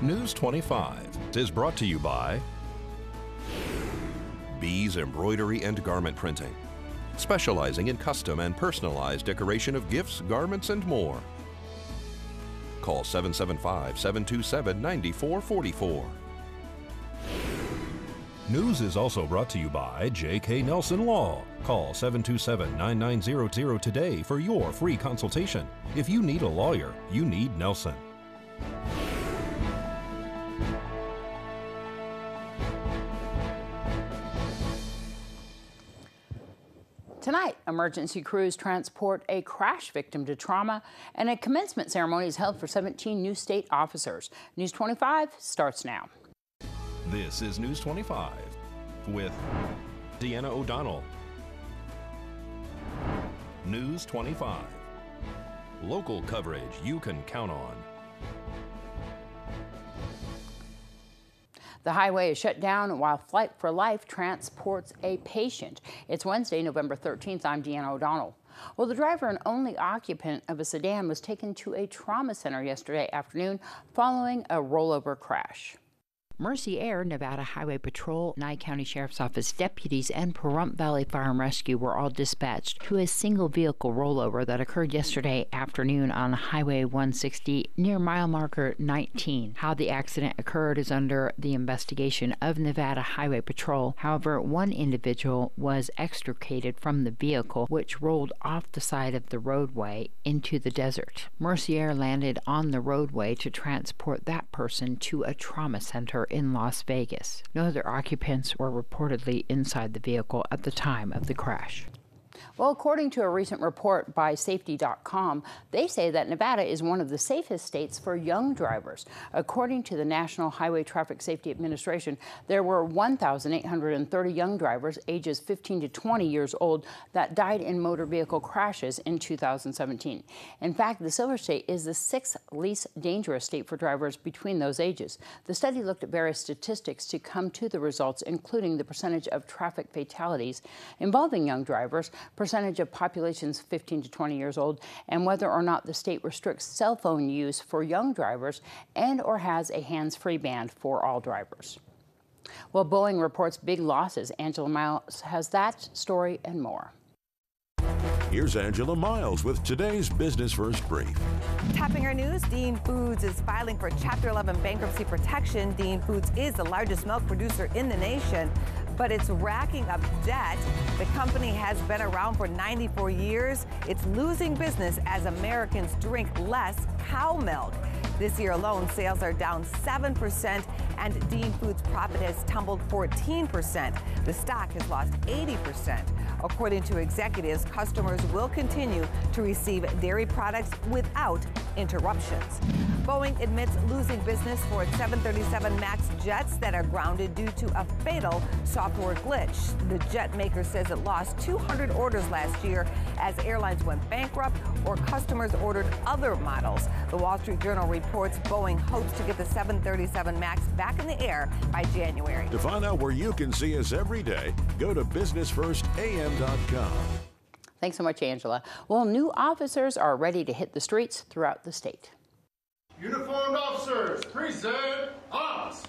News 25 is brought to you by Bees Embroidery and Garment Printing, specializing in custom and personalized decoration of gifts, garments, and more. Call 775-727-9444. News is also brought to you by J.K. Nelson Law. Call 727-9900 today for your free consultation. If you need a lawyer, you need Nelson. Tonight, emergency crews transport a crash victim to trauma, and a commencement ceremony is held for 17 new state officers. News 25 starts now. This is News 25 with Deanna O'Donnell. News 25. Local coverage you can count on. The highway is shut down while Flight for Life transports a patient. It's Wednesday, November 13th. I'm Deanna O'Donnell. Well, the driver and only occupant of a sedan was taken to a trauma center yesterday afternoon following a rollover crash. Mercy Air, Nevada Highway Patrol, Nye County Sheriff's Office deputies, and Pahrump Valley Fire and Rescue were all dispatched to a single vehicle rollover that occurred yesterday afternoon on Highway 160 near mile marker 19. How the accident occurred is under the investigation of Nevada Highway Patrol. However, one individual was extricated from the vehicle, which rolled off the side of the roadway into the desert. Mercy Air landed on the roadway to transport that person to a trauma center in Las Vegas. No other occupants were reportedly inside the vehicle at the time of the crash. Well, according to a recent report by Safety.com, they say that Nevada is one of the safest states for young drivers. According to the National Highway Traffic Safety Administration, there were 1,830 young drivers ages 15 to 20 years old that died in motor vehicle crashes in 2017. In fact, the Silver State is the 6th least dangerous state for drivers between those ages. The study looked at various statistics to come to the results, including the percentage of traffic fatalities involving young drivers, percentage of populations 15 to 20 years old, and whether or not the state restricts cell phone use for young drivers and or has a hands-free ban for all drivers. Well, Boeing reports big losses. Angela Miles has that story and more. Here's Angela Miles with today's Business First Brief. Topping our news, Dean Foods is filing for Chapter 11 bankruptcy protection. Dean Foods is the largest milk producer in the nation, but it's racking up debt. The company has been around for 94 years. It's losing business as Americans drink less cow milk. This year alone, sales are down 7%, and Dean Foods' profit has tumbled 14%. The stock has lost 80%. According to executives, customers will continue to receive dairy products without interruptions. Boeing admits losing business for its 737 MAX jets that are grounded due to a fatal software glitch. The jet maker says it lost 200 orders last year as airlines went bankrupt or customers ordered other models. The Wall Street Journal reports Boeing hopes to get the 737 MAX back in the air by January. To find out where you can see us every day, go to businessfirstam.com. Thanks so much, Angela. Well, new officers are ready to hit the streets throughout the state. Uniformed officers, present arms.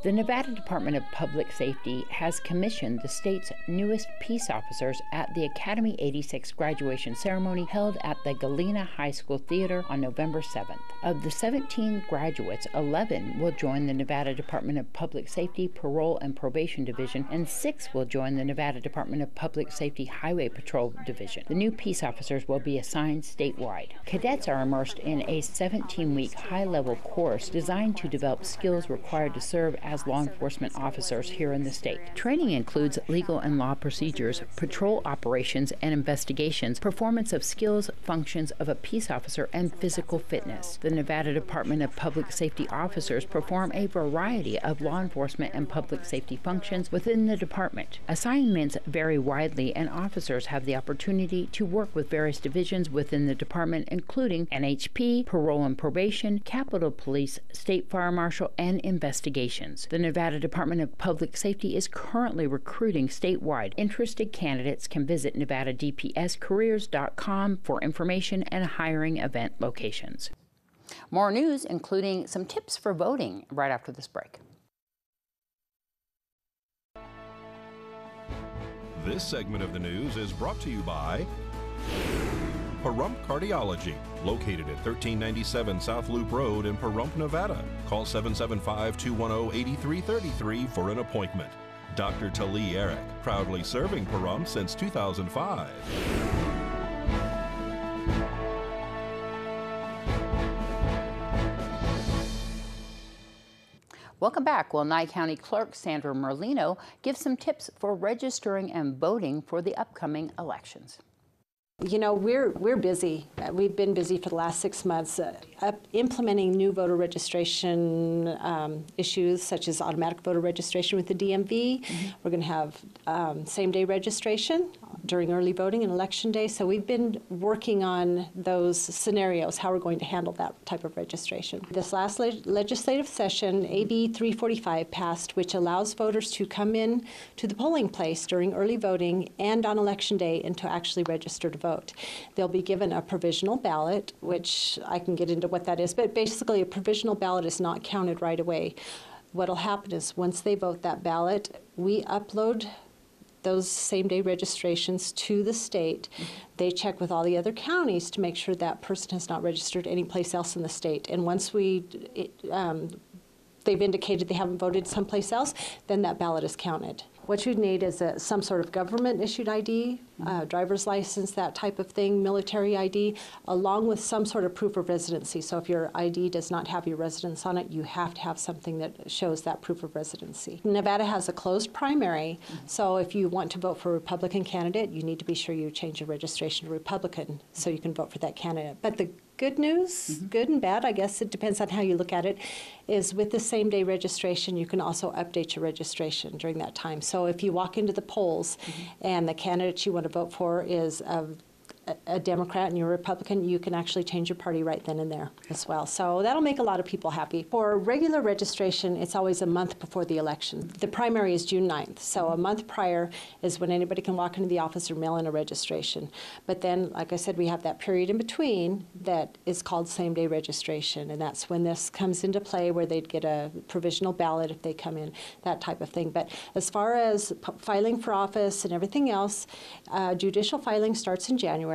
The Nevada Department of Public Safety has commissioned the state's newest peace officers at the Academy 86 graduation ceremony held at the Galena High School Theater on November 7th. Of the 17 graduates, 11 will join the Nevada Department of Public Safety Parole and Probation Division, and 6 will join the Nevada Department of Public Safety Highway Patrol Division. The new peace officers will be assigned statewide. Cadets are immersed in a 17-week high-level course designed to develop skills required to serve as law enforcement officers here in the state. Training includes legal and law procedures, patrol operations and investigations, performance of skills, functions of a peace officer, and physical fitness. The Nevada Department of Public Safety officers perform a variety of law enforcement and public safety functions within the department. Assignments vary widely, and officers have the opportunity to work with various divisions within the department, including NHP, Parole and Probation, Capitol Police, State Fire Marshal, and investigations. The Nevada Department of Public Safety is currently recruiting statewide. Interested candidates can visit nevadadpscareers.com for information and hiring event locations. More news, including some tips for voting, right after this break. This segment of the news is brought to you by Pahrump Cardiology, located at 1397 South Loop Road in Pahrump, Nevada. Call 775-210-8333 for an appointment. Dr. Tali Eric, proudly serving Pahrump since 2005. Welcome back. Well, Nye County Clerk Sandra Merlino gives some tips for registering and voting for the upcoming elections. You know, we're busy. We've been busy for the last 6 months implementing new voter registration issues, such as automatic voter registration with the DMV. We're going to have same-day registration during early voting and election day. So we've been working on those scenarios, how we're going to handle that type of registration. This last legislative session, AB 345 passed, which allows voters to come in to the polling place during early voting and on election day and to actually register to vote. They'll be given a provisional ballot, which I can get into what that is, but basically a provisional ballot is not counted right away. What'll happen is once they vote that ballot, we upload those same-day registrations to the state. They check with all the other counties to make sure that person has not registered anyplace else in the state. And once they've indicated they haven't voted someplace else, then that ballot is counted. What you'd need is some sort of government-issued ID, driver's license, that type of thing, military ID, along with some sort of proof of residency. So if your ID does not have your residence on it, you have to have something that shows that proof of residency. Nevada has a closed primary, so if you want to vote for a Republican candidate, you need to be sure you change your registration to Republican so you can vote for that candidate. But the good news, good and bad, I guess it depends on how you look at it, is with the same-day registration, you can also update your registration during that time. So if you walk into the polls and the candidate you want to vote for is a Democrat and you're a Republican, you can actually change your party right then and there as well. So that'll make a lot of people happy. For regular registration, it's always a month before the election. The primary is June 9th, so a month prior is when anybody can walk into the office or mail in a registration. But then, like I said, we have that period in between that is called same-day registration, and that's when this comes into play, where they'd get a provisional ballot if they come in, that type of thing. But as far as filing for office and everything else, judicial filing starts in January.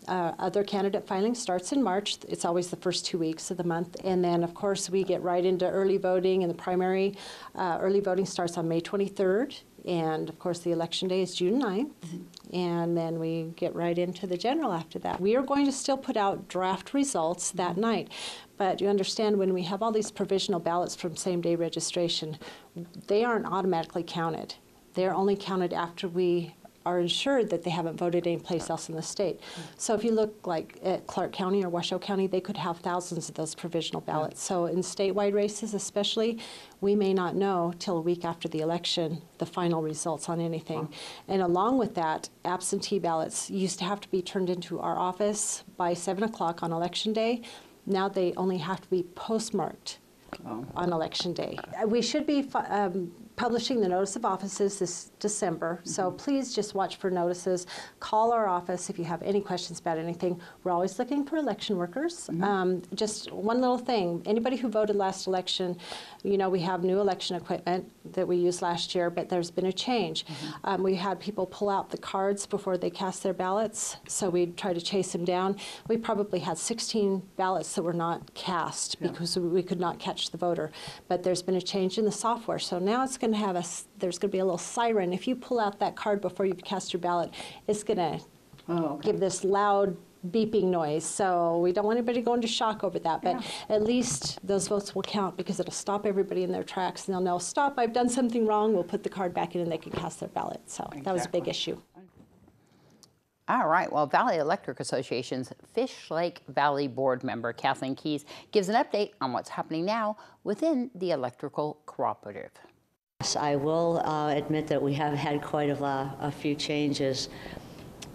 Other candidate filing starts in March. It's always the first 2 weeks of the month. And then, of course, we get right into early voting, and the primary early voting starts on May 23rd. And, of course, the election day is June 9th. And then we get right into the general after that. We are going to still put out draft results that night. But you understand, when we have all these provisional ballots from same-day registration, they aren't automatically counted. They're only counted after we are ensured that they haven't voted anyplace else in the state. So if you look like at Clark County or Washoe County, they could have thousands of those provisional ballots. So in statewide races especially, we may not know till a week after the election the final results on anything. And along with that, absentee ballots used to have to be turned into our office by 7 o'clock on election day. Now they only have to be postmarked on election day. We should be publishing the notice of offices this December, so please just watch for notices. Call our office if you have any questions about anything. We're always looking for election workers. Just one little thing, anybody who voted last election, you know, we have new election equipment that we used last year, but there's been a change. We had people pull out the cards before they cast their ballots, so we try to chase them down. We probably had 16 ballots that were not cast because we could not catch the voter, but there's been a change in the software, so now it's going to have there's going to be a little siren. If you pull out that card before you cast your ballot, it's going to give this loud beeping noise. So we don't want anybody going to shock over that, but at least those votes will count, because it'll stop everybody in their tracks, and they'll know, stop, I've done something wrong. We'll put the card back in and they can cast their ballot. So that was a big issue. All right, well, Valley Electric Association's Fish Lake Valley board member, Kathleen Keys, gives an update on what's happening now within the electrical cooperative. I will admit that we have had quite a few changes.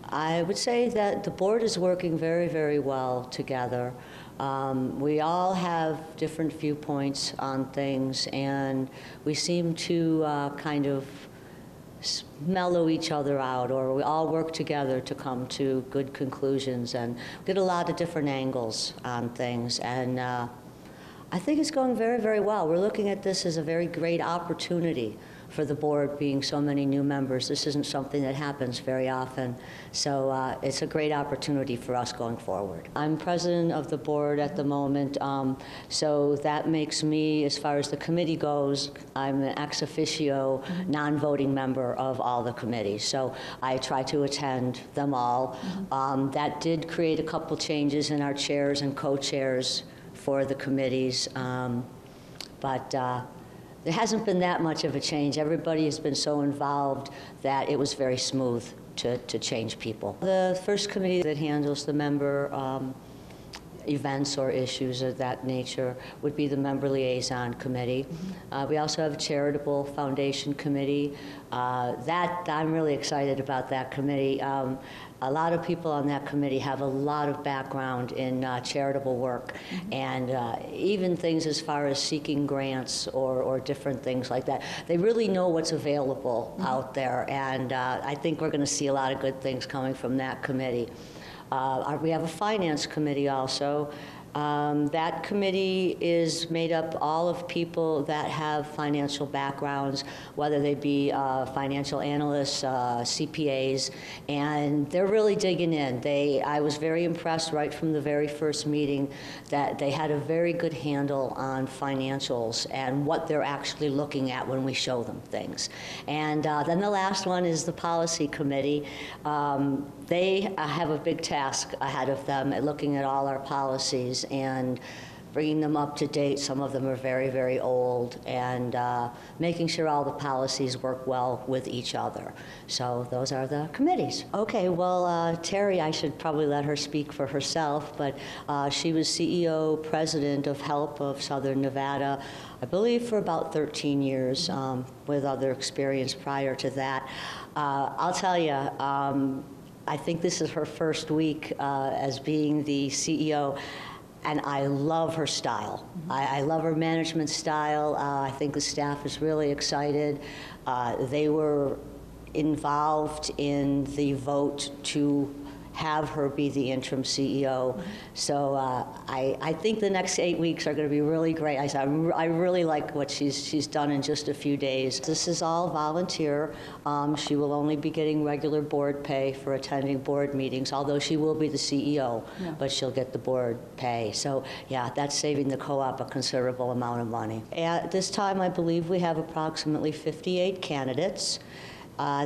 I would say that the board is working very, very well together. We all have different viewpoints on things, and we seem to kind of mellow each other out, or we all work together to come to good conclusions and get a lot of different angles on things. And I think it's going very, very well. We're looking at this as a very great opportunity for the board, being so many new members. This isn't something that happens very often, so it's a great opportunity for us going forward. I'm president of the board at the moment, so that makes me, as far as the committee goes, I'm an ex officio, non-voting member of all the committees, so I try to attend them all. That did create a couple changes in our chairs and co-chairs for the committees, but there hasn't been that much of a change. Everybody has been so involved that it was very smooth to change people. The first committee that handles the member events or issues of that nature would be the Member Liaison Committee. We also have a Charitable Foundation Committee. That I'm really excited about that committee. A lot of people on that committee have a lot of background in charitable work, and even things as far as seeking grants or different things like that. They really know what's available out there, and I think we're going to see a lot of good things coming from that committee. We have a finance committee also. That committee is made up all of people that have financial backgrounds, whether they be financial analysts, CPAs, and they're really digging in. I was very impressed right from the very first meeting that they had a very good handle on financials and what they're actually looking at when we show them things. And then the last one is the policy committee. They have a big task ahead of them at looking at all our policies and bringing them up to date. Some of them are very, very old, and making sure all the policies work well with each other. So those are the committees. Okay, well, Terry, I should probably let her speak for herself, but she was CEO, president of HELP of Southern Nevada, I believe for about 13 years, with other experience prior to that. I'll tell you, I think this is her first week as being the CEO, and I love her style. I love her management style. I think the staff is really excited. They were involved in the vote to have her be the interim CEO. So I think the next 8 weeks are going to be really great. I really like what she's done in just a few days. This is all volunteer. She will only be getting regular board pay for attending board meetings, although she will be the CEO, but she'll get the board pay. So yeah, that's saving the co-op a considerable amount of money. At this time, I believe we have approximately 58 candidates.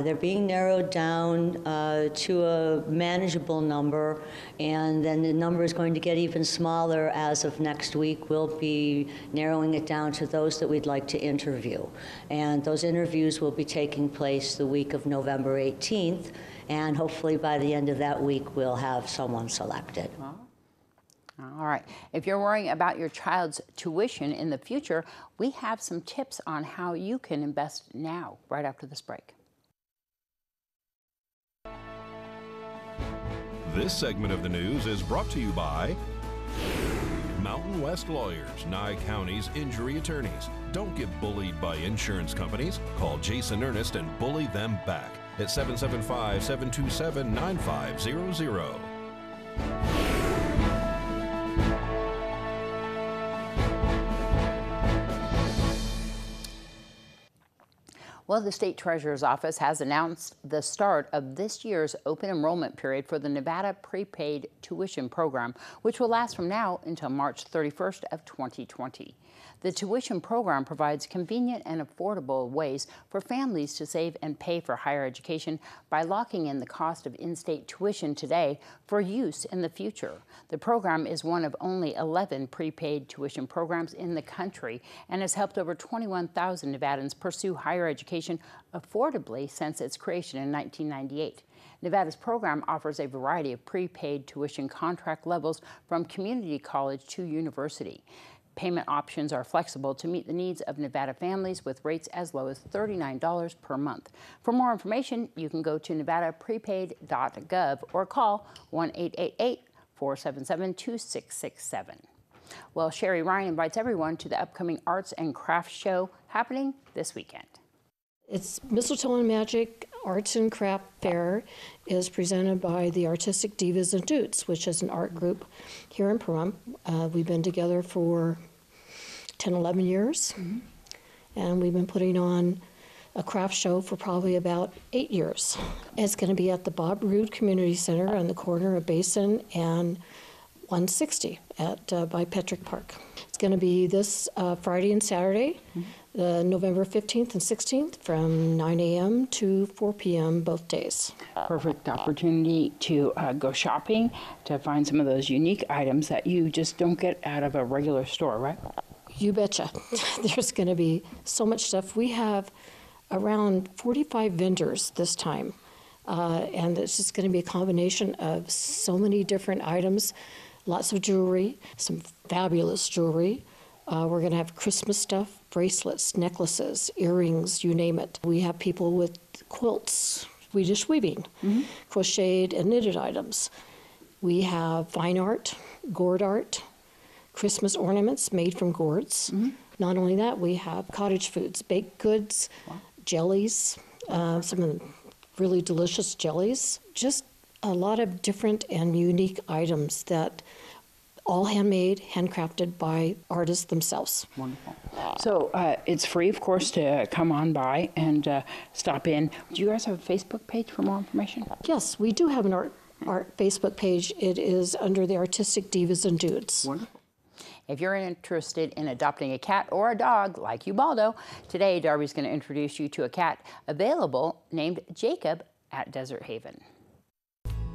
They're being narrowed down to a manageable number, and then the number is going to get even smaller as of next week. We'll be narrowing it down to those that we'd like to interview. And those interviews will be taking place the week of November 18th, and hopefully by the end of that week we'll have someone selected. All right. If you're worrying about your child's tuition in the future, we have some tips on how you can invest now, right after this break. This segment of the news is brought to you by Mountain West Lawyers, Nye County's injury attorneys. Don't get bullied by insurance companies. Call Jason Ernest and bully them back at 775-727-9500. Well, the State Treasurer's Office has announced the start of this year's open enrollment period for the Nevada Prepaid Tuition Program, which will last from now until March 31st of 2020. The tuition program provides convenient and affordable ways for families to save and pay for higher education by locking in the cost of in-state tuition today for use in the future. The program is one of only 11 prepaid tuition programs in the country and has helped over 21,000 Nevadans pursue higher education affordably since its creation in 1998. Nevada's program offers a variety of prepaid tuition contract levels from community college to university. Payment options are flexible to meet the needs of Nevada families with rates as low as $39 per month. For more information, you can go to nevadaprepaid.gov or call 1-888-477-2667. Well, Sherry Ryan invites everyone to the upcoming Arts and Crafts Show happening this weekend. It's Mistletoe and Magic Arts and Craft Fair is presented by the Artistic Divas and Dudes, which is an art group here in Pahrump. We've been together for 10, 11 years, and we've been putting on a craft show for probably about 8 years. It's going to be at the Bob Roode Community Center on the corner of Basin and 160 by Petrick Park. It's going to be this Friday and Saturday, November 15th and 16th from 9 a.m. to 4 p.m. both days. Perfect opportunity to go shopping, to find some of those unique items that you just don't get out of a regular store, right? You betcha. There's going to be so much stuff. We have around 45 vendors this time, and it's just going to be a combination of so many different items, lots of jewelry, some fabulous jewelry. We're going to have Christmas stuff, bracelets, necklaces, earrings, you name it. We have people with quilts, Swedish weaving, crocheted and knitted items. We have fine art, gourd art, Christmas ornaments made from gourds. Not only that, we have cottage foods, baked goods, jellies, some really delicious jellies. Just a lot of different and unique items that all handmade, handcrafted by artists themselves. Wonderful. So it's free, of course, to come on by and stop in. Do you guys have a Facebook page for more information? Yes, we do have an art Facebook page. It is under the Artistic Divas and Dudes. Wonderful. If you're interested in adopting a cat or a dog like Ubaldo, today Darby's going to introduce you to a cat available named Jacob at Desert Haven.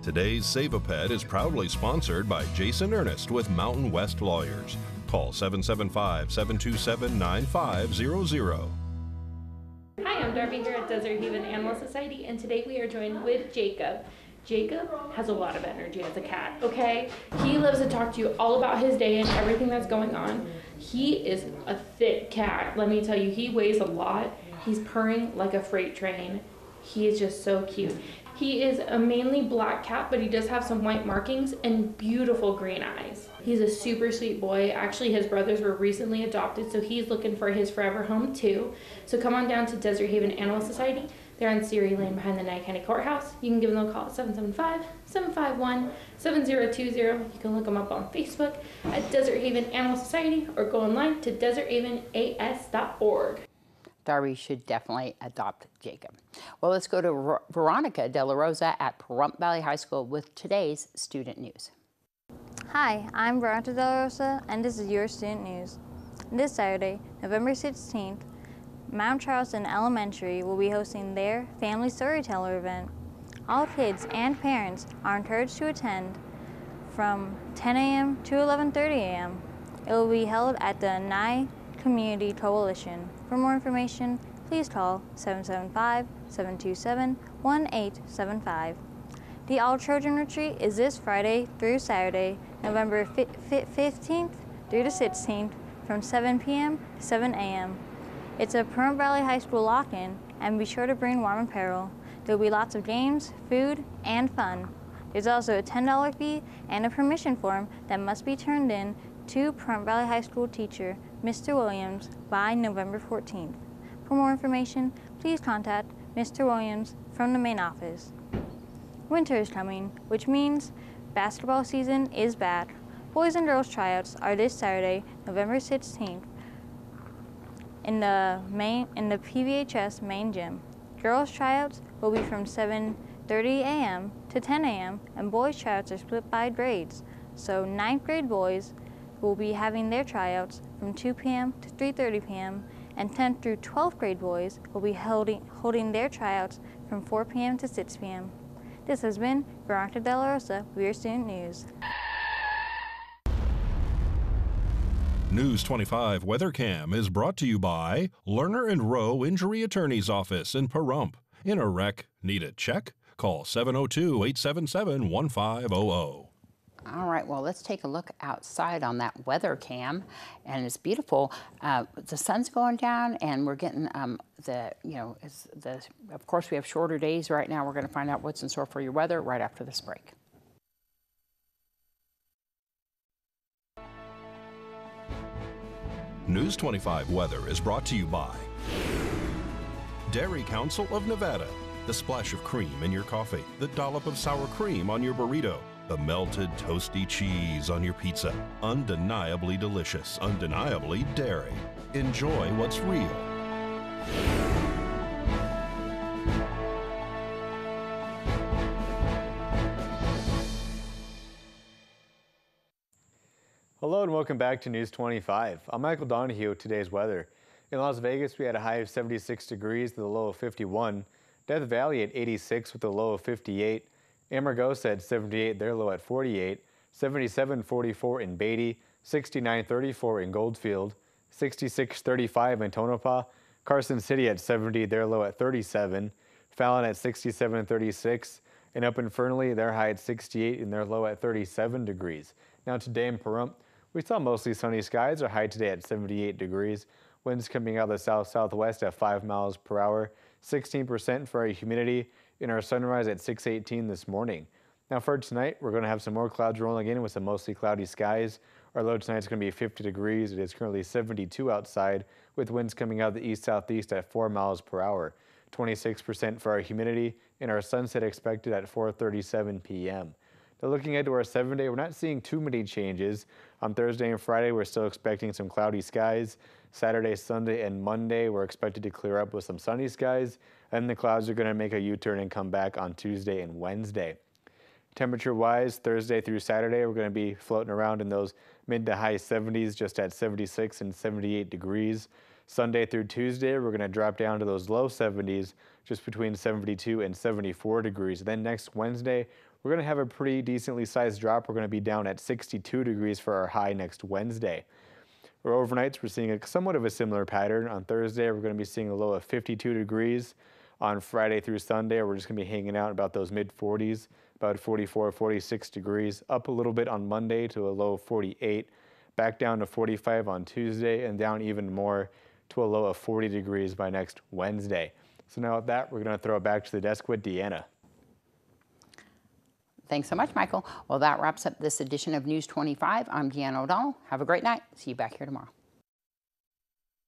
Today's Save a Pet is proudly sponsored by Jason Ernest with Mountain West Lawyers. Call 775-727-9500. Hi, I'm Darby here at Desert Haven Animal Society, and today we are joined with Jacob. Jacob has a lot of energy as a cat, okay? He loves to talk to you all about his day and everything that's going on. He is a thick cat, let me tell you. He weighs a lot. He's purring like a freight train. He is just so cute. He is a mainly black cat, but he does have some white markings and beautiful green eyes. He's a super sweet boy. Actually, his brothers were recently adopted, so he's looking for his forever home too. So come on down to Desert Haven Animal Society. They're on Ceres Lane behind the Nye County Courthouse. You can give them a call at 775-751-7020. You can look them up on Facebook at Desert Haven Animal Society or go online to deserthavenas.org. Darby should definitely adopt Jacob. Well, let's go to Veronica De La Rosa at Pahrump Valley High School with today's student news. Hi, I'm Veronica De La Rosa, and this is your student news. This Saturday, November 16th, Mount Charleston Elementary will be hosting their Family Storyteller event. All kids and parents are encouraged to attend from 10 a.m. to 11:30 a.m. It will be held at the Nye Community Coalition. For more information, please call 775-727-1875. The All Children Retreat is this Friday through Saturday, November 15th through the 16th from 7 p.m. to 7 a.m. It's a Pahrump Valley High School lock-in, and be sure to bring warm apparel. There will be lots of games, food, and fun. There's also a $10 fee and a permission form that must be turned in to Pahrump Valley High School teacher, Mr. Williams, by November 14th. For more information, please contact Mr. Williams from the main office. Winter is coming, which means basketball season is back. Boys and girls tryouts are this Saturday, November 16th, in the PVHS main gym. Girls tryouts will be from 7:30 a.m. to 10 a.m. and boys tryouts are split by grades. So 9th grade boys will be having their tryouts from 2 p.m. to 3:30 p.m. and 10th through 12th grade boys will be holding their tryouts from 4 p.m. to 6 p.m. This has been Veronica De La Rosa with your student news. News 25 Weather Cam is brought to you by Lerner and Rowe Injury Attorney's Office in Pahrump. In a wreck, need a check? Call 702-877-1500. All right, well, let's take a look outside on that weather cam, and it's beautiful. The sun's going down, and we're getting of course, we have shorter days right now. We're going to find out what's in store for your weather right after this break. News 25 Weather is brought to you by Dairy Council of Nevada. The splash of cream in your coffee, the dollop of sour cream on your burrito, the melted toasty cheese on your pizza. Undeniably delicious, undeniably dairy. Enjoy what's real. Hello and welcome back to News 25. I'm Michael Donohue with today's weather. In Las Vegas, we had a high of 76 degrees with a low of 51. Death Valley at 86 with a low of 58. Amargosa at 78, their low at 48. 77.44 in Beatty. 69.34 in Goldfield. 66.35 in Tonopah. Carson City at 70, their low at 37. Fallon at 67.36. And up in Fernley, their high at 68 and their low at 37 degrees. Now today in Pahrump, we saw mostly sunny skies. Our high today at 78 degrees. Winds coming out of the south-southwest at 5 miles per hour. 16% for our humidity. In our sunrise at 6:18 this morning. Now for tonight, we're going to have some more clouds rolling in with some mostly cloudy skies. Our low tonight is going to be 50 degrees. It is currently 72 outside with winds coming out of the east-southeast at 4 miles per hour. 26% for our humidity. And our sunset expected at 4:37 p.m. Now looking ahead to our 7-day, we're not seeing too many changes. On Thursday and Friday, we're still expecting some cloudy skies. Saturday, Sunday, and Monday, we're expected to clear up with some sunny skies. And the clouds are going to make a U-turn and come back on Tuesday and Wednesday. Temperature-wise, Thursday through Saturday, we're going to be floating around in those mid to high 70s, just at 76 and 78 degrees. Sunday through Tuesday, we're going to drop down to those low 70s, just between 72 and 74 degrees. Then next Wednesday, we're going to have a pretty decently sized drop. We're going to be down at 62 degrees for our high next Wednesday. For overnights, we're seeing somewhat of a similar pattern. On Thursday, we're going to be seeing a low of 52 degrees. On Friday through Sunday, we're just going to be hanging out about those mid-40s, about 44, 46 degrees. Up a little bit on Monday to a low of 48. Back down to 45 on Tuesday, and down even more to a low of 40 degrees by next Wednesday. So now with that, we're going to throw it back to the desk with Deanna. Thanks so much, Michael. Well, that wraps up this edition of News 25. I'm Deanna O'Donnell. Have a great night. See you back here tomorrow.